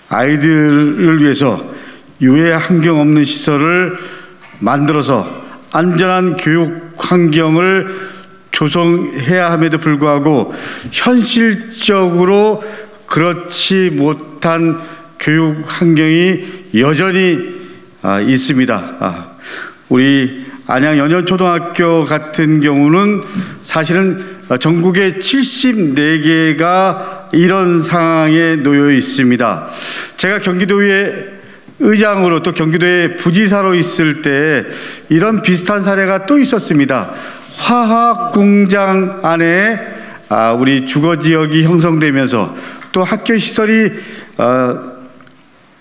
아이들을 위해서 유해 환경 없는 시설을 만들어서 안전한 교육 환경을 조성해야 함에도 불구하고 현실적으로 그렇지 못한 교육 환경이 여전히 있습니다. 우리 안양 연현초등학교 같은 경우는 사실은 전국에 74개가 이런 상황에 놓여 있습니다. 제가 경기도의 의장으로 또 경기도의 부지사로 있을 때 이런 비슷한 사례가 또 있었습니다. 화학 공장 안에 우리 주거 지역이 형성되면서 또 학교 시설이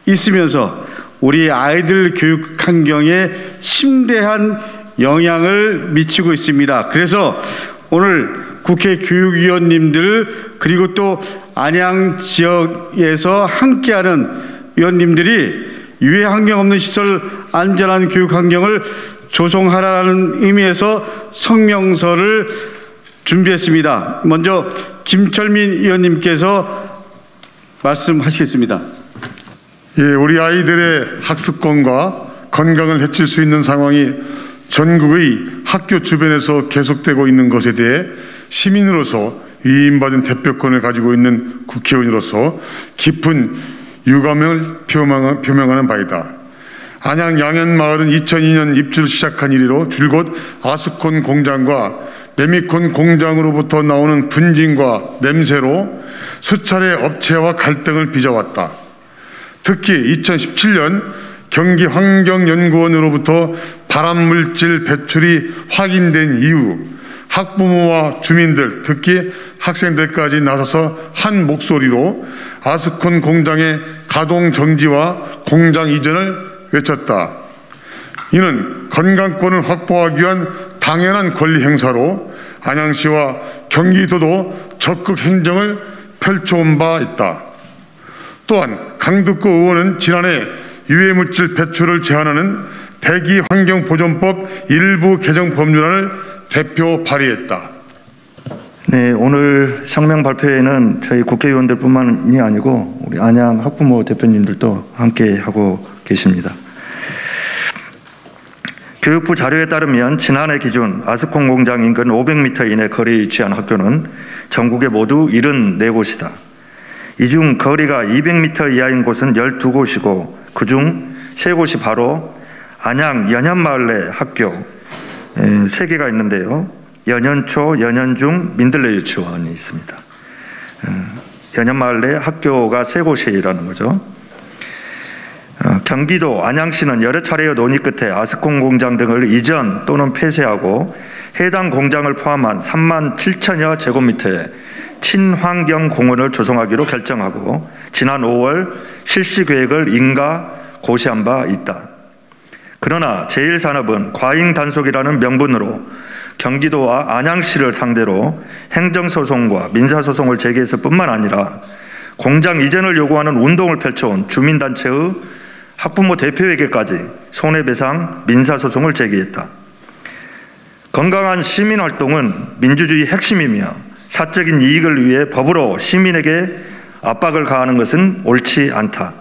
있으면서 우리 아이들 교육 환경에 심대한 영향을 미치고 있습니다. 그래서 오늘 국회 교육위원님들 그리고 또 안양 지역에서 함께하는 위원님들이 유해 환경 없는 시설 안전한 교육 환경을 조성하라는 의미에서 성명서를 준비했습니다. 먼저 김철민 의원님께서 말씀하시겠습니다. 예, 우리 아이들의 학습권과 건강을 해칠 수 있는 상황이 전국의 학교 주변에서 계속되고 있는 것에 대해 시민으로서 위임받은 대표권을 가지고 있는 국회의원으로서 깊은 유감을 표명하는 바이다. 안양 양현마을은 2002년 입주를 시작한 이래로 줄곧 아스콘 공장과 레미콘 공장으로부터 나오는 분진과 냄새로 수차례 업체와 갈등을 빚어왔다. 특히 2017년 경기환경연구원으로부터 발암물질 배출이 확인된 이후 학부모와 주민들, 특히 학생들까지 나서서 한 목소리로 아스콘 공장의 가동 정지와 공장 이전을 외쳤다. 이는 건강권을 확보하기 위한 당연한 권리 행사로 안양시와 경기도도 적극 행정을 펼쳐온 바 있다. 또한 강덕구 의원은 지난해 유해물질 배출을 제한하는 대기환경보전법 일부 개정 법률안을 대표 발의했다. 네, 오늘 성명 발표에는 저희 국회의원들뿐만이 아니고 우리 안양 학부모 대표님들도 함께 하고 계십니다. 교육부 자료에 따르면 지난해 기준 아스콘 공장 인근 500m 이내 거리에 위치한 학교는 전국에 모두 74곳이다. 이 중 거리가 200m 이하인 곳은 12곳이고 그중 3곳이 바로 안양 연현마을 내 학교 3개가 있는데요. 연현초, 연현중, 민들레 유치원이 있습니다. 연현마을 내 학교가 3곳이라는 거죠. 경기도 안양시는 여러 차례의 논의 끝에 아스콘 공장 등을 이전 또는 폐쇄하고 해당 공장을 포함한 3만 7천여 제곱미터의 친환경 공원을 조성하기로 결정하고 지난 5월 실시 계획을 인가 고시한 바 있다. 그러나 제1산업은 과잉 단속이라는 명분으로 경기도와 안양시를 상대로 행정소송과 민사소송을 제기했을 뿐만 아니라 공장 이전을 요구하는 운동을 펼쳐온 주민단체의 학부모 대표에게까지 손해배상 민사소송을 제기했다. 건강한 시민활동은 민주주의 핵심이며 사적인 이익을 위해 법으로 시민에게 압박을 가하는 것은 옳지 않다.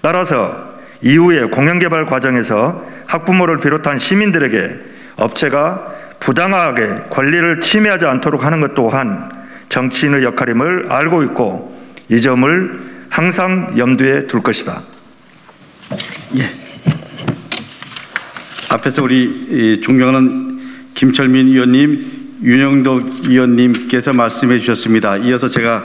따라서 이후에 공영개발 과정에서 학부모를 비롯한 시민들에게 업체가 부당하게 권리를 침해하지 않도록 하는 것 또한 정치인의 역할임을 알고 있고 이 점을 항상 염두에 둘 것이다. 예. 앞에서 우리 존경하는 김철민 의원님, 윤영덕 의원님께서 말씀해 주셨습니다. 이어서 제가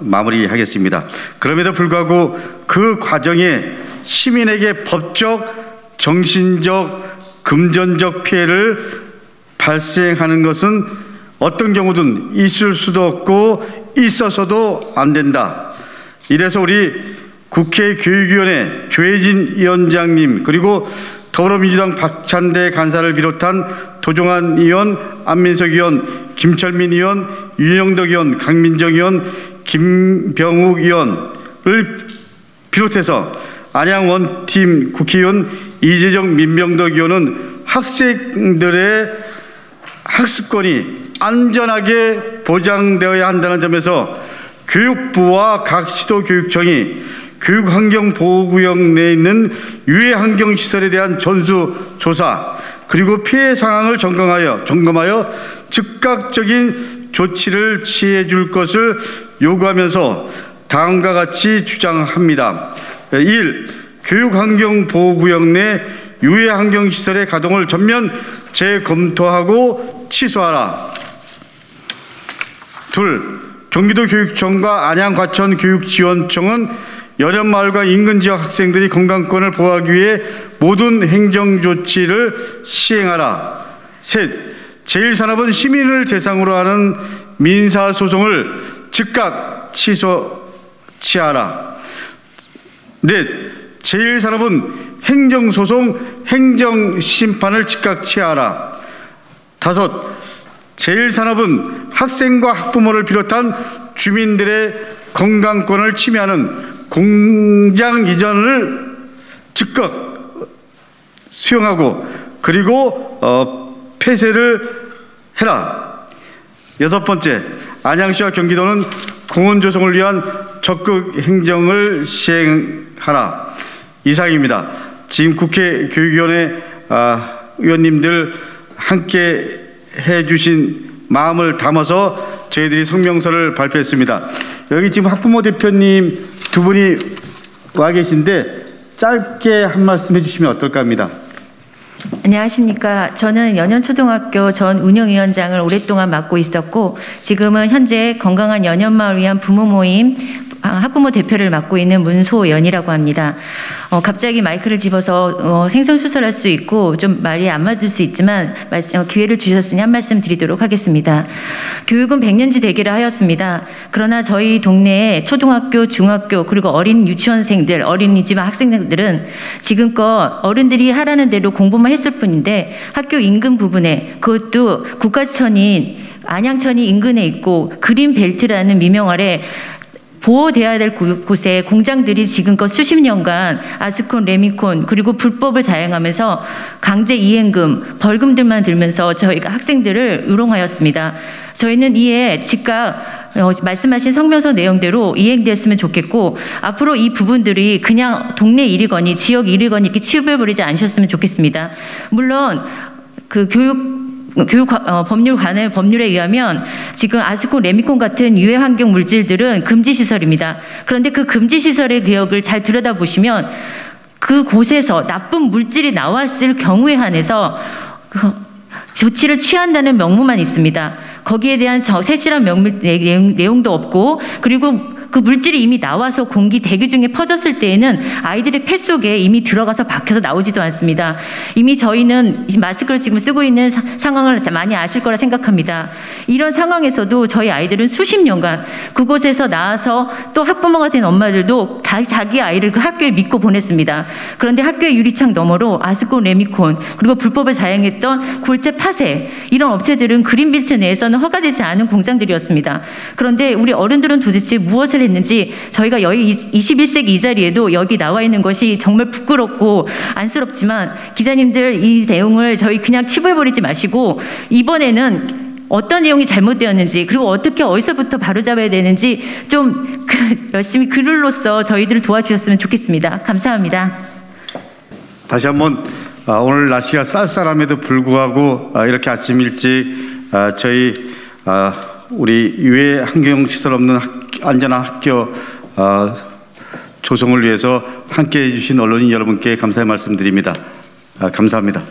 마무리하겠습니다. 그럼에도 불구하고 그 과정에 시민에게 법적, 정신적, 금전적 피해를 발생하는 것은 어떤 경우든 있을 수도 없고 있어서도 안 된다. 이래서 우리 국회 교육위원회 조혜진 위원장님 그리고 더불어민주당 박찬대 간사를 비롯한 도종환 의원, 안민석 의원, 김철민 의원, 윤영덕 의원, 강민정 의원, 김병욱 의원을 비롯해서 안양 원팀 국회의원 이재정, 민병덕 의원은 학생들의 학습권이 안전하게 보장되어야 한다는 점에서 교육부와 각 시도교육청이 교육환경보호구역 내에 있는 유해환경시설에 대한 전수조사 그리고 피해 상황을 점검하여 즉각적인 조치를 취해 줄 것을 요구하면서 다음과 같이 주장합니다. 1. 교육환경보호구역 내 유해환경시설의 가동을 전면 재검토하고 취소하라. 2. 경기도 교육청과 안양과천교육지원청은 연현마을과 인근 지역 학생들이 건강권을 보호하기 위해 모든 행정조치를 시행하라. 3. 제1산업은 시민을 대상으로 하는 민사소송을 즉각 취하라. 4. 제1산업은 행정소송, 행정심판을 즉각 취하라. 5. 제1산업은 학생과 학부모를 비롯한 주민들의 건강권을 침해하는 공장 이전을 즉각 수용하고 그리고 폐쇄를 해라. 6번째, 안양시와 경기도는 공원 조성을 위한 적극 행정을 시행하라. 이상입니다. 지금 국회 교육위원회 의원님들 함께 해주신 마음을 담아서 저희들이 성명서를 발표했습니다. 여기 지금 학부모 대표님 두 분이 와 계신데 짧게 한 말씀 해주시면 어떨까 합니다. 안녕하십니까. 저는 연현초등학교 전 운영위원장을 오랫동안 맡고 있었고 지금은 현재 건강한 연현마을 위한 부모 모임 학부모 대표를 맡고 있는 문소연이라고 합니다. 갑자기 마이크를 집어서 생선수설할 수 있고 좀 말이 안 맞을 수 있지만 기회를 주셨으니 한 말씀 드리도록 하겠습니다. 교육은 백년지 대계를 하였습니다. 그러나 저희 동네에 초등학교, 중학교 그리고 어린 유치원생들, 어린이집 학생들은 지금껏 어른들이 하라는 대로 공부만 했을 뿐인데 학교 인근 부분에 그것도 국가천인 안양천이 인근에 있고 그린벨트라는 미명 아래 보호돼야 될 곳에 공장들이 지금껏 수십 년간 아스콘, 레미콘 그리고 불법을 자행하면서 강제 이행금, 벌금들만 들면서 저희가 학생들을 의롱하였습니다. 저희는 이에 즉각 말씀하신 성명서 내용대로 이행되었으면 좋겠고 앞으로 이 부분들이 그냥 동네 일이거니 지역 일이거니 이렇게 치부해버리지 않으셨으면 좋겠습니다. 물론 그 법률 법률에 의하면 지금 아스콘, 레미콘 같은 유해 환경 물질들은 금지 시설입니다. 그런데 그 금지 시설의 개혁을 잘 들여다보시면 그 곳에서 나쁜 물질이 나왔을 경우에 한해서 조치를 취한다는 명문만 있습니다. 거기에 대한 세실한 내용도 없고 그리고 그 물질이 이미 나와서 공기 대기 중에 퍼졌을 때에는 아이들의 폐 속에 이미 들어가서 박혀서 나오지도 않습니다. 이미 저희는 마스크를 지금 쓰고 있는 상황을 많이 아실 거라 생각합니다. 이런 상황에서도 저희 아이들은 수십 년간 그곳에서 나와서 또 학부모가 된 엄마들도 자기 아이를 그 학교에 믿고 보냈습니다. 그런데 학교의 유리창 너머로 아스콘, 레미콘 그리고 불법을 자행했던 골재 파쇄 이런 업체들은 그린벨트 내에서는 허가되지 않은 공장들이었습니다. 그런데 우리 어른들은 도대체 무엇을 했는지 저희가 여기 21세기 이 자리에도 여기 나와 있는 것이 정말 부끄럽고 안쓰럽지만 기자님들 이 내용을 저희 그냥 치부해버리지 마시고 이번에는 어떤 내용이 잘못되었는지 그리고 어떻게 어디서부터 바로잡아야 되는지 좀 열심히 글로써 저희들을 도와주셨으면 좋겠습니다. 감사합니다. 다시 한번 오늘 날씨가 쌀쌀함에도 불구하고 이렇게 아침 일찍 저희 우리 유해 환경시설 없는 안전한 학교 조성을 위해서 함께해 주신 언론인 여러분께 감사의 말씀드립니다. 감사합니다.